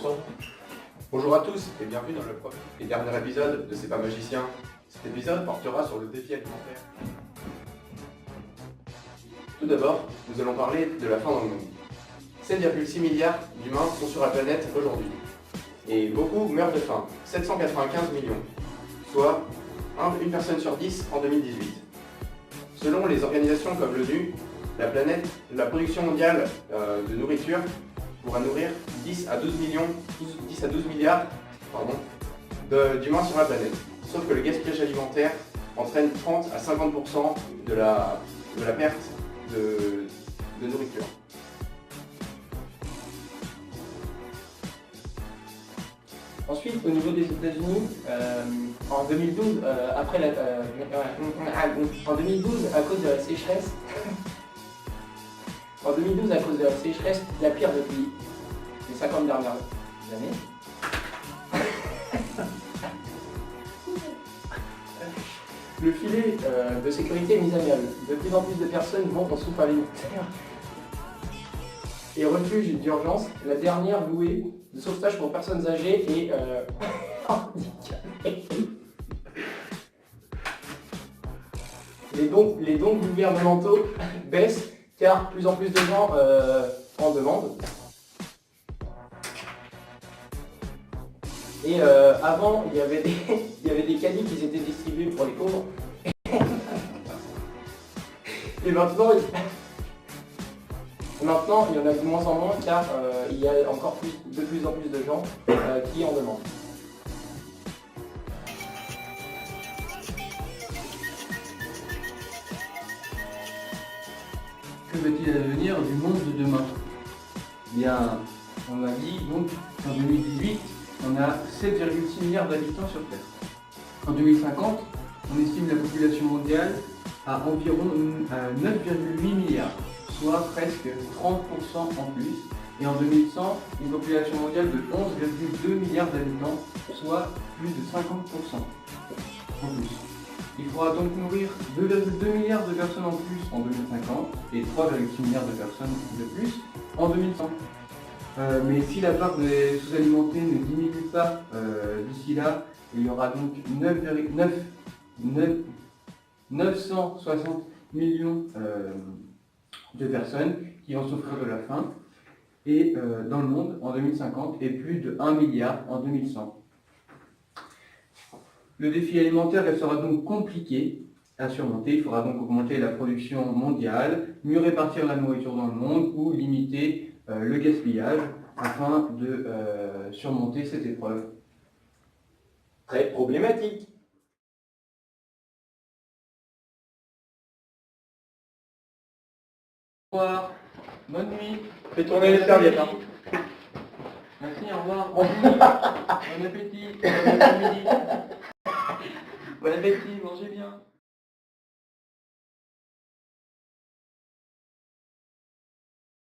son. Bonjour à tous et bienvenue dans le premier et dernier épisode de C'est pas magicien. Cet épisode portera sur le défi alimentaire. Tout d'abord, nous allons parler de la faim dans le monde. 7,6 milliards d'humains sont sur la planète aujourd'hui. Et beaucoup meurent de faim, 795 millions, soit une personne sur 10 en 2018. Selon les organisations comme l'ONU, la production mondiale de nourriture pourra nourrir 10 à 12 milliards d'humains sur la planète. Sauf que le gaspillage alimentaire entraîne 30 à 50% de la perte de nourriture. Ensuite, au niveau des États-Unis, en 2012, en 2012, à cause de la sécheresse, la pire depuis les 50 dernières années, le filet de sécurité est mis à mal. De plus en plus de personnes vont en soupe alimentaire et refuge d'urgence, la dernière bouée de sauvetage pour personnes âgées et handicapées. Les dons gouvernementaux baissent car plus en plus de gens en demandent. Et avant, il y avait des caddies qui étaient distribués pour les pauvres. Et maintenant, il y en a de moins en moins car il y a encore de plus en plus de gens qui en demandent. Que va-t-il advenir du monde de demain? Bien, on a dit donc qu'en 2018, on a 7,6 milliards d'habitants sur Terre. En 2050, on estime la population mondiale à environ 9,8 milliards, soit presque 30% en plus. Et en 2100, une population mondiale de 11,2 milliards d'habitants, soit plus de 50% en plus. Il faudra donc nourrir 2,2 milliards de personnes en plus en 2050 et 3,6 milliards de personnes de plus en 2100. Mais si la part des sous-alimentés ne diminue pas d'ici là, il y aura donc 960 millions de personnes qui vont souffrir de la faim et dans le monde en 2050 et plus de 1 milliard en 2100. Le défi alimentaire sera donc compliqué à surmonter. Il faudra donc augmenter la production mondiale, mieux répartir la nourriture dans le monde ou limiter le gaspillage afin de surmonter cette épreuve. Très problématique. Au revoir, bonne nuit. Fais tourner les serviettes. Merci, au revoir, bon appétit, bon appétit. Bon appétit.